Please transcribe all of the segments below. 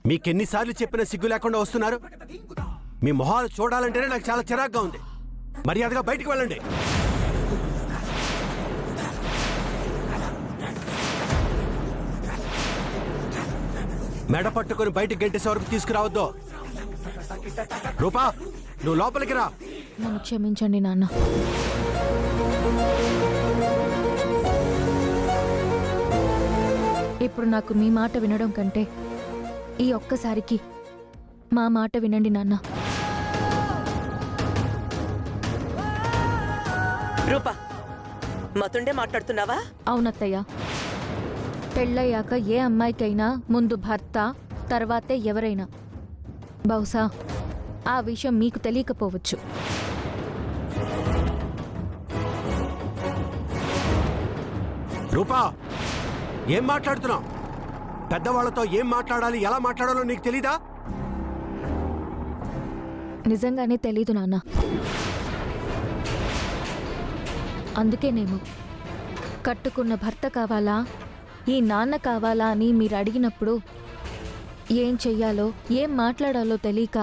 మీకెన్నిసార్లు చెప్పినా సిగ్గు లేకుండా వస్తున్నారు? మీ మొహాలు చూడాలంటేనే నాకు చాలా చిరాగ్గా ఉంది. మర్యాదగా బయటికి వెళ్ళండి. మెడ పట్టుకుని బయటికి గంటేసే వరకు తీసుకురావద్దు. రూపా, నువ్వు లోపలికి రా. నన్ను క్షమించండి నాన్న. ఇప్పుడు నాకు మీ మాట వినడం కంటే ఈ ఒక్కసారికి మా మాట వినండి నాన్న. రూపా, మతుండే మాట్లాడుతున్నావా? అవునత్తయ్య, పెళ్ళయ్యాక ఏ అమ్మాయికైనా ముందు భర్త, తర్వాతే ఎవరైనా. బహుశా ఆ విషయం మీకు తెలియకపోవచ్చు. రూపా, ఏం మాట్లాడుతున్నావు? పెద్దవాళ్లతో ఏం మాట్లాడాలి, ఎలా మాట్లాడాలో నీకు తెలీదా? నిజంగానే తెలీదు నాన్న. అందుకేనేమో కట్టుకున్న భర్త కావాలా, ఈ నాన్న కావాలా అని మీరు అడిగినప్పుడు ఏం చెయ్యాలో ఏం మాట్లాడాలో తెలియక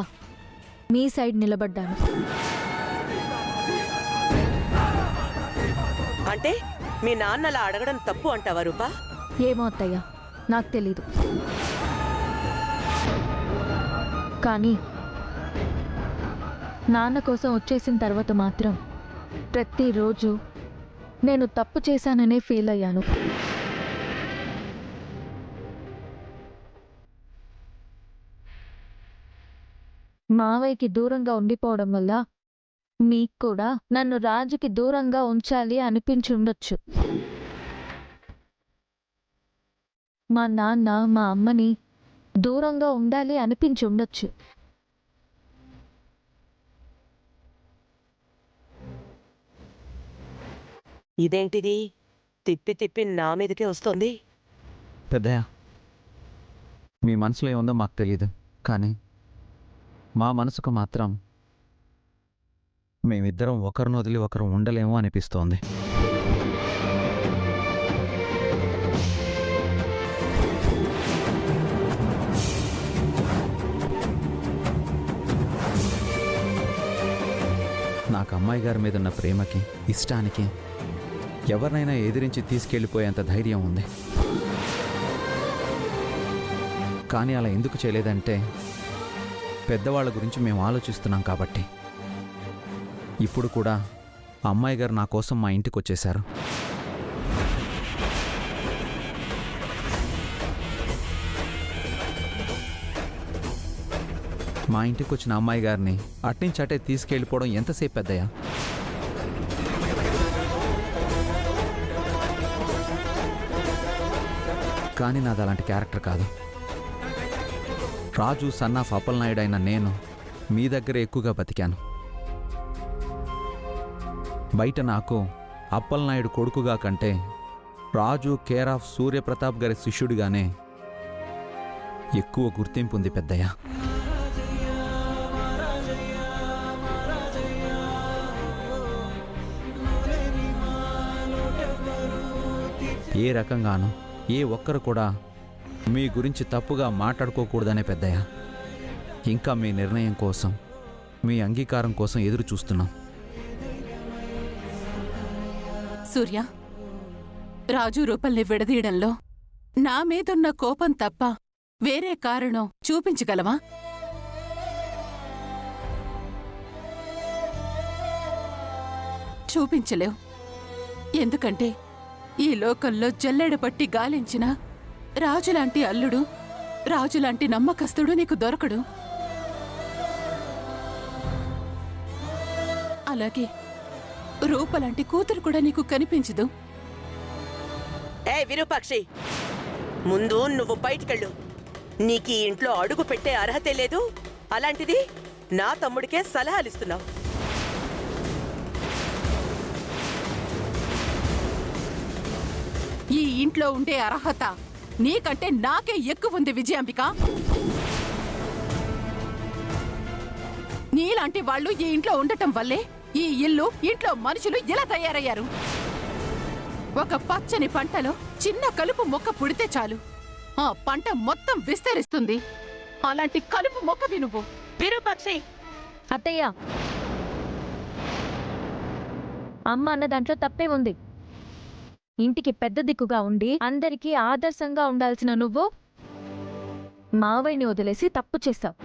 మీ సైడ్ నిలబడ్డాను. అంటే మీ నాన్న అలా అడగడం తప్పు అంటావా రూపా? ఏమో అత్తయ్య, నాకు తెలీదు. కానీ నాన్న కోసం వచ్చేసిన తర్వాత మాత్రం ప్రతిరోజు నేను తప్పు చేశాననే ఫీల్ అయ్యాను. మావయ్యకి దూరంగా ఉండిపోవడం వల్ల మీకు కూడా నన్ను రాజుకి దూరంగా ఉంచాలి అనిపించి ఉండొచ్చు. మా నాన్న మా అమ్మని దూరంగా ఉండాలి అనిపించి ఉండొచ్చు. ఇదేంటిది తిప్పి తిప్పి నా మీదకే వస్తుంది? పెద్దయ్య, మీ మనసులో ఏముందో మాకు తెలియదు, కానీ మా మనసుకు మాత్రం మేమిద్దరం ఒకరిని వదిలి ఒకరు ఉండలేము అనిపిస్తోంది. నాకు అమ్మాయి గారి మీద ఉన్న ప్రేమకి, ఇష్టానికి ఎవరినైనా ఎదిరించి తీసుకెళ్ళిపోయేంత ధైర్యం ఉంది. కానీ అలా ఎందుకు చేయలేదంటే పెద్దవాళ్ళ గురించి మేము ఆలోచిస్తున్నాం కాబట్టి. ఇప్పుడు కూడా అమ్మాయి గారు నా కోసం మా ఇంటికి వచ్చేశారు. మా ఇంటికి వచ్చిన అమ్మాయి గారిని అట్నుంచి అటే తీసుకెళ్ళిపోవడం ఎంతసేపు పెద్దయ్యా? కానీ నాది అలాంటి క్యారెక్టర్ కాదు. రాజు సన్ ఆఫ్ అప్పలనాయుడు అయిన నేను మీ దగ్గర ఎక్కువగా బతికాను. బయట నాకు అప్పలనాయుడు కొడుకుగా కంటే రాజు కేర్ ఆఫ్ సూర్యప్రతాప్ గారి శిష్యుడిగానే ఎక్కువ గుర్తింపు ఉంది పెద్దయ్య. ఏ రకంగానూ ఏ ఒక్కరు కూడా మీ గురించి తప్పుగా మాట్లాడుకోకూడదనే పెద్దయ్య. ఇంకా మీ నిర్ణయం కోసం, మీ అంగీకారం కోసం ఎదురు చూస్తున్నాం. సూర్య, రాజు రూపల్ని విడదీయడంలో నా మీదున్న కోపం తప్ప వేరే కారణం చూపించగలవా? చూపించలేవు. ఎందుకంటే ఈ లోకంలో జల్లెడ పట్టి గాలించిన రాజులాంటి అల్లుడు, రాజులాంటి నమ్మకస్తుడు నీకు దొరకడు. అలాగే రూపలాంటి కూతురు కూడా నీకు కనిపించదు. ఏ విరూపాక్షి, ముందు నువ్వు బయటికెళ్ళు. నీకు ఈ ఇంట్లో అడుగు పెట్టే అర్హతే లేదు. అలాంటిది నా తమ్ముడికే సలహాలిస్తున్నావు. ఈ ఇంట్లో ఉండే అర్హత నీకంటే నాకే ఎక్కువ ఉంది విజయాంబిక. నీలాంటి వాళ్ళు ఈ ఇంట్లో ఉండటం వల్లే ఈ ఇల్లు, ఇంట్లో మనుషులు ఇలా తయారయ్యారు. ఒక పచ్చని పంటలో చిన్న కలుపు మొక్క పుడితే చాలు, ఆ పంట మొత్తం విస్తరిస్తుంది. అలాంటి కలుపు మొక్కవి నువ్వు. విరూపాక్షి, అత్తయ్య, అమ్మ అన్న దాంట్లో తప్పే ఉంది. ఇంటికి పెద్ద దిక్కుగా ఉండి అందరికీ ఆదర్శంగా ఉండాల్సిన నువ్వు మావయ్యని వదిలేసి తప్పు చేశావు.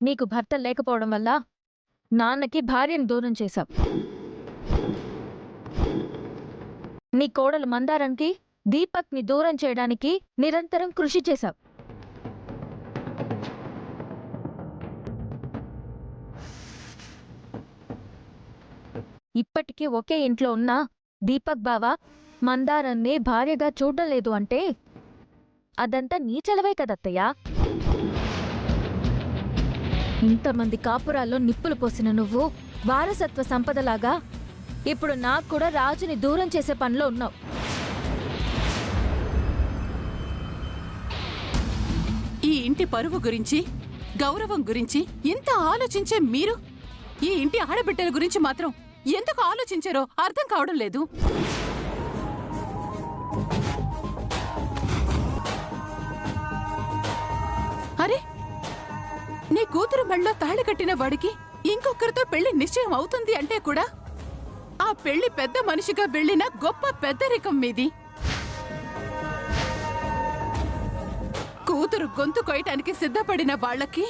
నీకు భర్త లేకపోవడం వల్ల నాన్నకి భార్యను దూరం చేశావు. నీ కోడలు మందారంకి దీపక్ని దూరం చేయడానికి నిరంతరం కృషి చేశావు. ఇప్పటికీ ఒకే ఇంట్లో ఉన్న దీపక్ బావ మందారాన్ని భార్యగా చూడడం లేదు అంటే అదంతా నీ చలవే కదత్తయ్యా. ఇంతమంది కాపురాల్లో నిప్పులు పోసిన నువ్వు వారసత్వ సంపదలాగా ఇప్పుడు నాకు కూడా రాజుని దూరం చేసే పనిలో ఉన్నావు. ఈ ఇంటి పరువు గురించి, గౌరవం గురించి ఇంత ఆలోచించే మీరు ఈ ఇంటి ఆడబిడ్డల గురించి మాత్రం ఎందుకు ఆలోచించారో అర్థం కావడం లేదు. అరే, నీ కూతురు మెళ్ళలో తాళి కట్టిన వాడికి ఇంకొకరితో పెళ్లి నిశ్చయం అవుతుంది అంటే కూడా ఆ పెళ్లి పెద్ద మనిషిగా వెళ్ళిన గొప్ప పెద్దరికం మీది. కూతురు గొంతు కొయ్యటానికి సిద్ధపడిన వాళ్లకి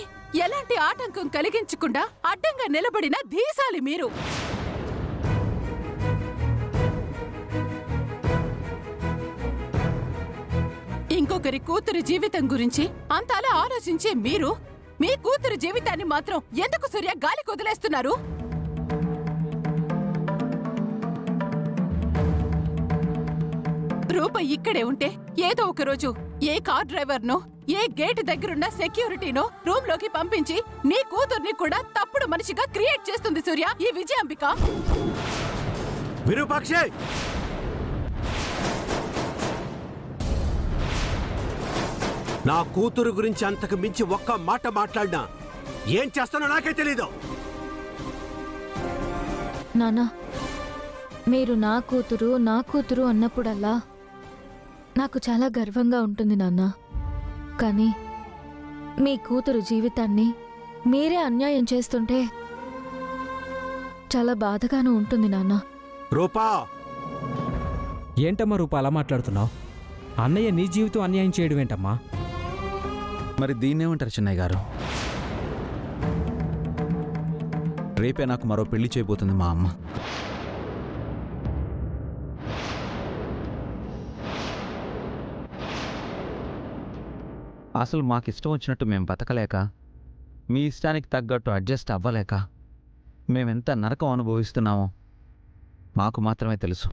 ఎలాంటి ఆటంకం కలిగించకుండా అడ్డంగా నిలబడిన ధీశాలి మీరు. ఇంకొకరి కూతురు జీవితం గురించి అంతలా ఆలోచించే మీరు మీ కూతురు జీవితాన్ని మాత్రం ఎందుకు సూర్య గాలికి వదిలేస్తున్నారు? రూప ఇక్కడే ఉంటే ఏదో ఒక రోజు ఏ కార్ డ్రైవర్నో, ఏ గేట్ దగ్గరున్న సెక్యూరిటీనో రూమ్ లోకి పంపించి నీ కూతుర్ని కూడా తప్పుడు మనిషిగా క్రియేట్ చేస్తుంది సూర్య ఈ విజయాంబిక. విరూపాక్షి, నా కూతురు గురించి అంతకు మించి ఒక్క మాట మాట్లాడినా ఏం చేస్తానో నాకే తెలీదు. నానా, మీరు నా కూతురు అన్నప్పుడల్లా నాకు చాలా గర్వంగా ఉంటుంది నాన్న. కానీ మీ కూతురు జీవితాన్ని మీరే అన్యాయం చేస్తుంటే చాలా బాధగానూ ఉంటుంది నాన్న. రూపా, ఏంటమ్మా రూపా అలా మాట్లాడుతున్నావు? అన్నయ్య నీ జీవితం అన్యాయం చేయడం ఏంటమ్మా? మరి దీన్నేమంటారు చిన్నయ్య గారు? రేపే నాకు మరో పెళ్లి చేయబోతుంది మా అమ్మ. అసలు మాకు ఇష్టం వచ్చినట్టు మేము బతకలేక, మీ ఇష్టానికి తగ్గట్టు అడ్జస్ట్ అవ్వలేక మేమెంత నరకం అనుభవిస్తున్నామో మాకు మాత్రమే తెలుసు.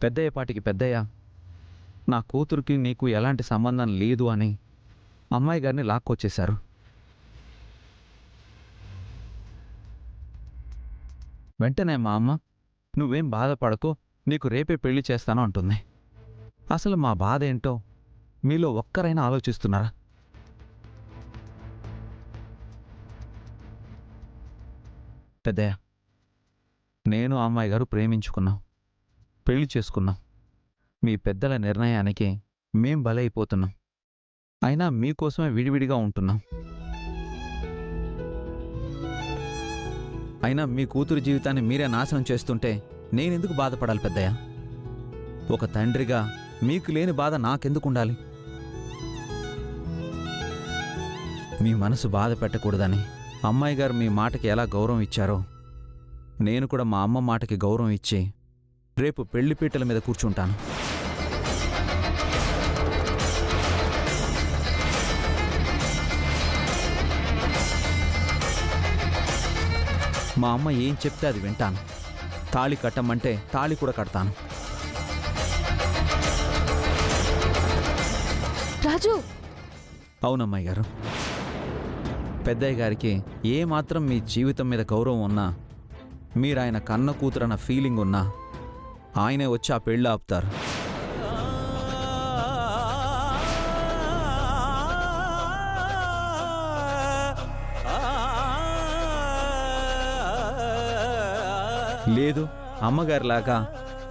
పెద్దయ్యపాటికి పెద్దయ్య నా కూతురికి నీకు ఎలాంటి సంబంధం లేదు అని అమ్మాయి గారిని లాక్కొచ్చేశారు. వెంటనే మా అమ్మ, నువ్వేం బాధపడకు, నీకు రేపే పెళ్లి చేస్తాను అంటుంది. అసలు మా బాధ ఏంటో మీలో ఒక్కరైనా ఆలోచిస్తున్నారా? పెద్దయ్య, నేను అమ్మాయి గారు ప్రేమించుకున్నాం, పెళ్లి చేసుకున్నాం. మీ పెద్దల నిర్ణయానికి మేం బలైపోతున్నాం. అయినా మీకోసమే విడివిడిగా ఉంటున్నాం. అయినా మీ కూతురు జీవితాన్ని మీరే నాశనం చేస్తుంటే నేనెందుకు బాధపడాలి పెద్దయ్య? ఒక తండ్రిగా మీకు లేని బాధ నాకెందుకు ఉండాలి? మీ మనసు బాధ పెట్టకూడదని అమ్మాయి గారు మీ మాటకి ఎలా గౌరవం ఇచ్చారో నేను కూడా మా అమ్మ మాటకి గౌరవం ఇచ్చి రేపు పెళ్లిపీటల మీద కూర్చుంటాను. మా అమ్మ ఏం చెప్తే అది వింటాను. తాళి కట్టమంటే తాళి కూడా కడతాను. రాజు, అవునమ్మాయి గారు, పెద్దయ్య గారికి ఏమాత్రం మీ జీవితం మీద గౌరవం ఉన్నా, మీరు ఆయన కన్న కూతురన్న ఫీలింగ్ ఉన్నా ఆయనే వచ్చి ఆ పెళ్ళి ఆపుతారు. లేదు అమ్మగారిలాగా,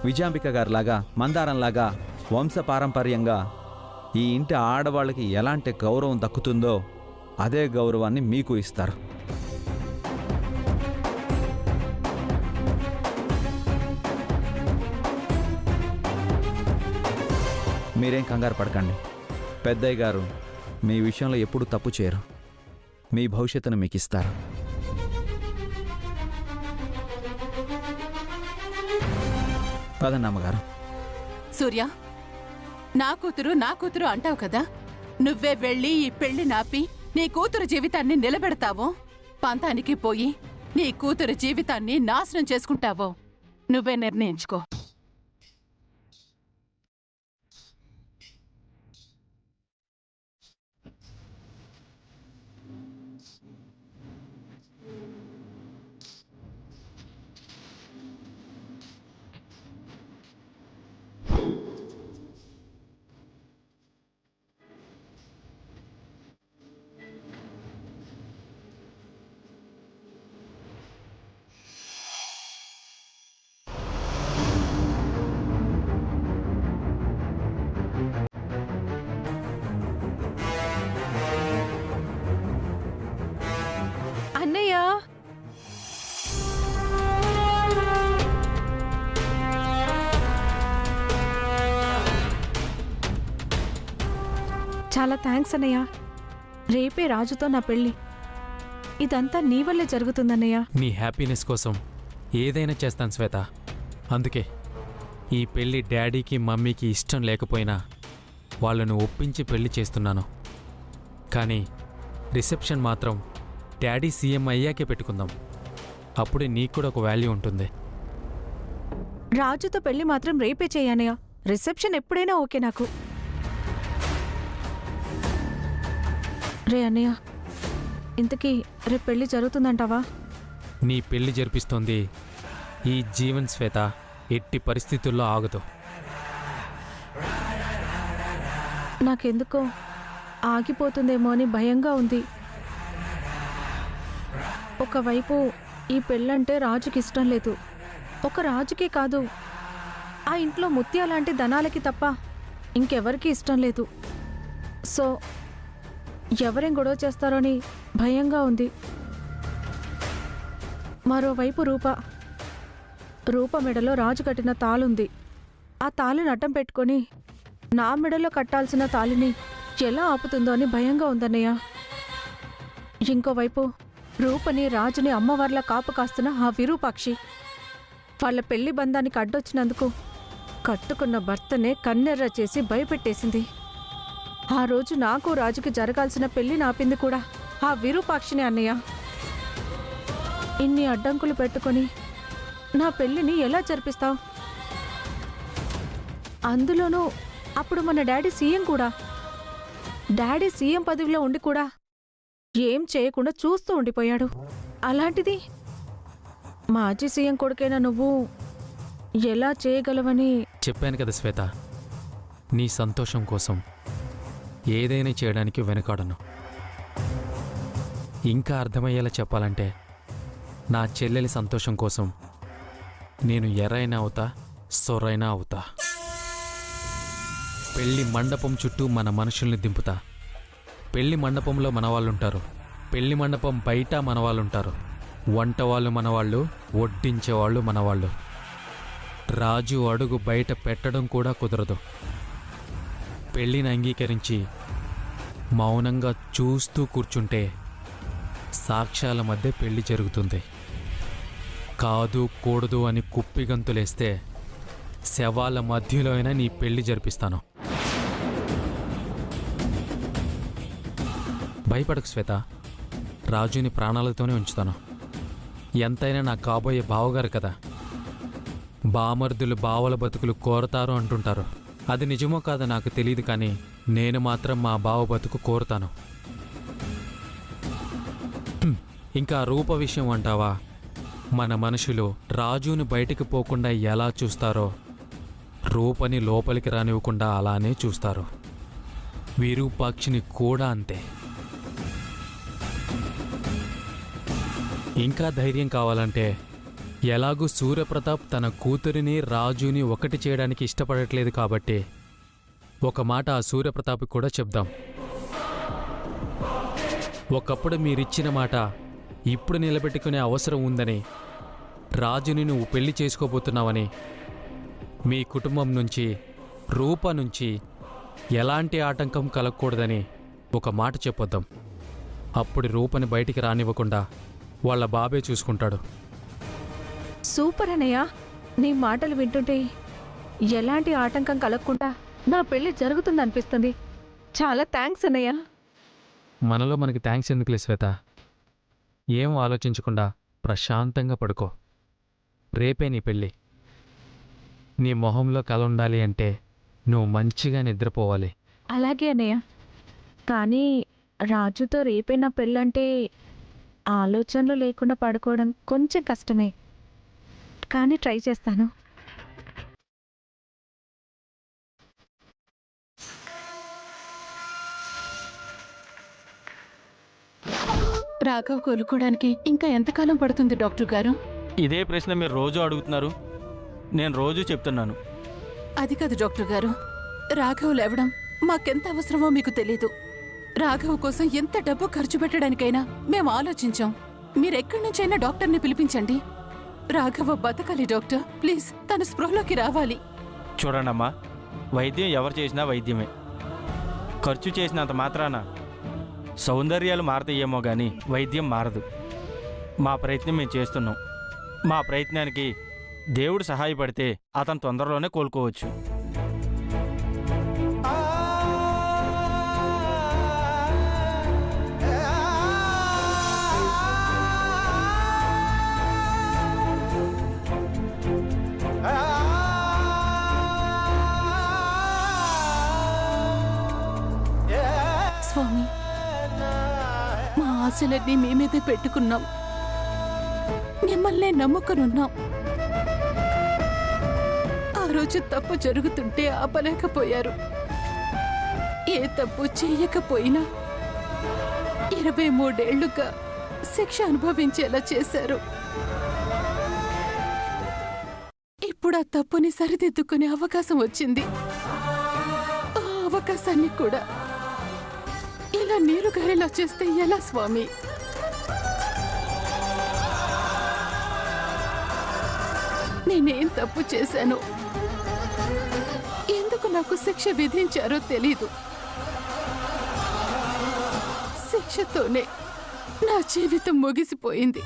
విజయాంబిక గారిలాగా, మందారంలాగా వంశపారంపర్యంగా ఈ ఇంటి ఆడవాళ్ళకి ఎలాంటి గౌరవం దక్కుతుందో అదే గౌరవాన్ని మీకు ఇస్తారు. మీరేం కంగారు పడకండి. పెద్దయ్య గారు మీ విషయంలో ఎప్పుడూ తప్పు చేయరు. మీ భవిష్యత్తును మీకు ఇస్తారు. పదండి అమ్మగారు. సూర్య, నా కూతురు అంటావు కదా, నువ్వే వెళ్ళి ఈ పెళ్లి నాపి నీ కూతురు జీవితాన్ని నిలబెడతావో, పంతానికి పోయి నీ కూతురు జీవితాన్ని నాశనం చేసుకుంటావో నువ్వే నిర్ణయించుకో. అన్నయ్య, చాలా థ్యాంక్స్ అన్నయ్య. రేపే రాజుతో నా పెళ్ళి. ఇదంతా నీ వల్లే జరుగుతుందన్నయ్య. నీ హ్యాపీనెస్ కోసం ఏదైనా చేస్తాను శ్వేత. అందుకే ఈ పెళ్ళి డాడీకి మమ్మీకి ఇష్టం లేకపోయినా వాళ్ళను ఒప్పించి పెళ్లి చేస్తున్నాను. కానీ రిసెప్షన్ మాత్రం డాడీ సీఎం అయ్యాకే పెట్టుకుందాం. అప్పుడే నీకు కూడా ఒక వాల్యూ ఉంటుంది. రాజుతో పెళ్లి మాత్రం రేపే చేయన్నయ్య. రిసెప్షన్ ఎప్పుడైనా ఓకే నాకు. రే అన్నయ్య, ఇంతకీ రేపు పెళ్లి జరుగుతుందంటావా? నీ పెళ్లి జరిపిస్తోంది ఈ జీవన్ శ్వేత. ఎట్టి పరిస్థితుల్లో ఆగదు. నాకెందుకో ఆగిపోతుందేమో అని భయంగా ఉంది. ఒకవైపు ఈ పెళ్ళంటే రాజుకి ఇష్టం లేదు. ఒక రాజుకే కాదు, ఆ ఇంట్లో ముత్యాలాంటి ధనాలకి తప్ప ఇంకెవరికీ ఇష్టం లేదు. సో ఎవరేం గొడవ చేస్తారో అని భయంగా ఉంది. మరోవైపు రూప మెడలో రాజు కట్టిన తాళుంది. ఆ తాళిని అడ్డం పెట్టుకొని నా మెడలో కట్టాల్సిన తాళిని ఎలా ఆపుతుందో అని భయంగా ఉందన్నయ్య. ఇంకోవైపు రూపని రాజుని అమ్మవార్లా కాపు కాస్తున్న ఆ విరూపాక్షి వాళ్ళ పెళ్లి బంధానికి అడ్డొచ్చినందుకు కట్టుకున్న భర్తనే కన్నెర్ర చేసి భయపెట్టేసింది. ఆ రోజు నాకు రాజుకి జరగాల్సిన పెళ్లి నాపింది కూడా ఆ విరూపాక్షిని అన్నయ్య. ఇన్ని అడ్డంకులు పెట్టుకొని నా పెళ్లిని ఎలా జరిపిస్తావు? అందులోనూ అప్పుడు మన డాడీ సీఎం కూడా. డాడీ సీఎం పదవిలో ఉండి కూడా ఏం చేయకుండా చూస్తూ ఉండిపోయాడు. అలాంటిది మాజీ సీఎం కొడుకైనా నువ్వు ఎలా చేయగలవని. చెప్పాను కదా శ్వేత, నీ సంతోషం కోసం ఏదైనా చేయడానికి వెనుకాడను. ఇంకా అర్థమయ్యేలా చెప్పాలంటే నా చెల్లెలి సంతోషం కోసం నేను ఎర్రైనా అవుతా, సొరైనా అవుతా. పెళ్లి మండపం చుట్టూ మన మనుషుల్ని దింపుతా. పెళ్లి మండపంలో మనవాళ్ళుంటారు, పెళ్లి మండపం బయట మనవాళ్ళుంటారు. వంట వాళ్ళు మనవాళ్ళు, వడ్డించేవాళ్ళు మనవాళ్ళు. రాజు అడుగు బయట పెట్టడం కూడా కుదరదు. పెళ్లిని అంగీకరించి మౌనంగా చూస్తూ కూర్చుంటే సాక్ష్యాల మధ్య పెళ్లి జరుగుతుంది. కాదు కూడదు అని కుప్పిగంతులేస్తే శవాల మధ్యలో అయినా నీ పెళ్లి జరిపిస్తాను. భయపడకు శ్వేత, రాజుని ప్రాణాలతోనే ఉంచుతాను. ఎంతైనా నా కాబోయే బావగారు కదా. బామర్దులు బావల బతుకులు కోరతారు అంటుంటారు. అది నిజమో కాదో నాకు తెలియదు, కానీ నేను మాత్రం మా బావ బతుకు కోరుతాను. ఇంకా రూప విషయం అంటావా? మన మనుషులు రాజుని బయటికి పోకుండా ఎలా చూస్తారో రూపని లోపలికి రానివ్వకుండా అలానే చూస్తారు. విరూపాక్షిని కూడా అంతే. ఇంకా ధైర్యం కావాలంటే ఎలాగూ సూర్యప్రతాప్ తన కూతురిని రాజుని ఒకటి చేయడానికి ఇష్టపడట్లేదు కాబట్టి ఒక మాట ఆ సూర్యప్రతాప్కి కూడా చెప్దాం. ఒకప్పుడు మీరిచ్చిన మాట ఇప్పుడు నిలబెట్టుకునే అవసరం ఉందని, రాజుని నువ్వు పెళ్లి చేసుకోబోతున్నావని, మీ కుటుంబం నుంచి రూప నుంచి ఎలాంటి ఆటంకం కలగకూడదని ఒక మాట చెప్పొద్దాం. అప్పుడు రూపని బయటికి రానివ్వకుండా వాళ్ళ బాబే చూసుకుంటాడు. సూపర్ అన్నయ్య, నీ మాటలు వింటుంటే ఎలాంటి ఆటంకం కలగకుండా నా పెళ్లి జరుగుతుందనిపిస్తుంది. చాలా థ్యాంక్స్ అన్నయ్య. మనలో మనకి థ్యాంక్స్ ఎందుకులే శ్వేత. ఏం ఆలోచించకుండా ప్రశాంతంగా పడుకో. రేపే నీ పెళ్ళి. నీ మొహంలో కల ఉండాలి అంటే నువ్వు మంచిగా నిద్రపోవాలి. అలాగే అన్నయ్య, కానీ రాజుతో రేపే నా పెళ్ళంటే ఆలోచనలు లేకుండా పడుకోవడం కొంచెం కష్టమే, కానీ ట్రై చేస్తాను. రాఘవ్ కోలుకోవడానికి ఇంకా ఎంతకాలం పడుతుంది డాక్టర్ గారు? ఇదే ప్రశ్న మీరు రోజు అడుగుతున్నారు, నేను రోజు చెప్తున్నాను. అది కాదు డాక్టర్ గారు, రాఘవ్ లేవడం మాకెంత అవసరమో మీకు తెలీదు. రాఘవ్ కోసం ఎంత డబ్బు ఖర్చు పెట్టడానికైనా మేము ఆలోచించాం. మీరెక్కడి నుంచైనా డాక్టర్ని పిలిపించండి. రాఘవ బతకాలి డాక్టర్, ప్లీజ్. తన స్పృహలోకి రావాలి. చూడండమ్మా, వైద్యం ఎవరు చేసినా వైద్యమే. ఖర్చు చేసినంత మాత్రాన సౌందర్యాలు మారతాయేమో కానీ వైద్యం మారదు. మా ప్రయత్నం మేము చేస్తున్నాం. మా ప్రయత్నానికి దేవుడు సహాయపడితే అతను తొందరలోనే కోలుకోవచ్చు. స్వామి, మా ఆశలన్నీ మీ మీదే పెట్టుకున్నాం. మిమ్మల్నే నమ్ముకునున్నాం. ఆ రోజు తప్పు జరుగుతుంటే ఆపలేకపోయారు. ఏ తప్పు చేయకపోయినా 23 ఏళ్లుగా శిక్ష అనుభవించేలా చేశారు. ఇప్పుడు ఆ తప్పుని సరిదిద్దుకునే అవకాశం వచ్చింది. ఆ అవకాశాన్ని కూడా ఇలా నీరు గారిలా చేస్తే ఎలా స్వామి? నేనేం తప్పు చేశాను, ఎందుకు నాకు శిక్ష విధించారో తెలీదు. శిక్షతోనే నా జీవితం ముగిసిపోయింది.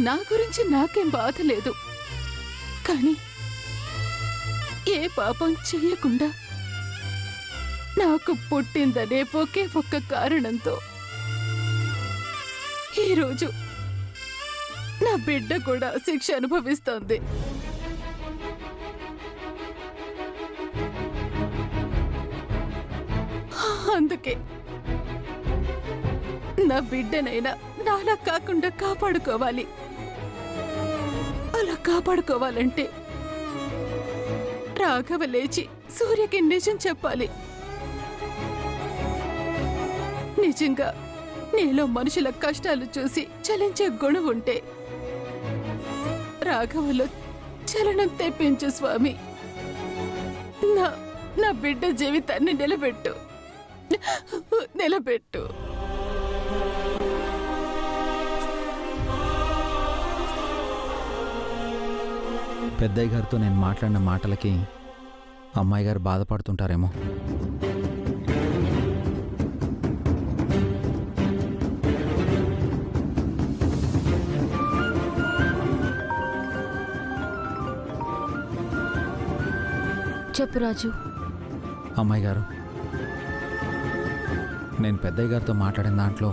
నా గురించి నాకేం బాధ లేదు, కానీ ఏ పాపం చెయ్యకుండా నాకు పుట్టిందనే ఒకే ఒక్క కారణంతో ఈరోజు నా బిడ్డ కూడా శిక్ష అనుభవిస్తోంది. అందుకే నా బిడ్డనైనా నాలా కాకుండా కాపాడుకోవాలి. అలా కాపాడుకోవాలంటే రాఘవ లేచి సూర్యకి నిజం చెప్పాలి. నిజంగా నీలో మనుషుల కష్టాలు చూసి చలించే గుణం ఉంటే రాఘవలో చలనం తెప్పించు స్వామి. నా బిడ్డ జీవితాన్ని నిలబెట్టు. పెద్దయ్య గారితో నేను మాట్లాడిన మాటలకి అమ్మాయి గారు బాధపడుతుంటారేమో. చెప్పు రాజు. అమ్మాయి గారు, నేను పెద్దయ్య గారితో మాట్లాడిన దాంట్లో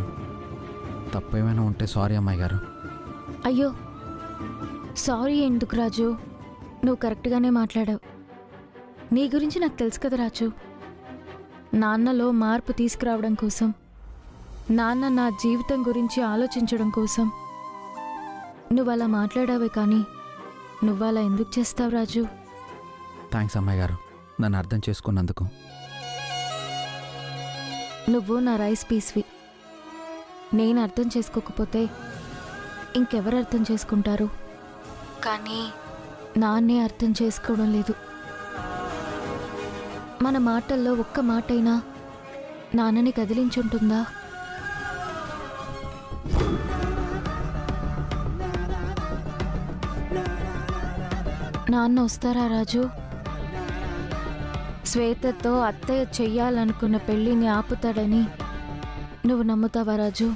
తప్పేమైనా ఉంటే సారీ అమ్మాయి గారు. అయ్యో, సారీ ఎందుకు రాజు, నువ్వు కరెక్ట్గానే మాట్లాడావు. నీ గురించి నాకు తెలుసు కదా రాజు. నాన్నలో మార్పు తీసుకురావడం కోసం, నాన్న నా జీవితం గురించి ఆలోచించడం కోసం నువ్వు అలా మాట్లాడావే, కానీ నువ్వు అలా ఎందుకు చేస్తావు రాజు? థ్యాంక్స్ అమ్మాయి గారు, నన్ను అర్థం చేసుకున్నందుకు. నువ్వు నా రైస్ పీస్వి. నేను అర్థం చేసుకోకపోతే ఇంకెవరు అర్థం చేసుకుంటారు? కానీ నాన్నే అర్థం చేసుకోవడం లేదు. మన మాటల్లో ఒక్క మాటైనా నాన్నని కదిలించుంటుందా? నాన్న వస్తారా రాజు? శ్వేతతో అత్తయ్య చెయ్యాలనుకున్న పెళ్ళిని ఆపుతాడని నువ్వు నమ్ముతావా రాజు?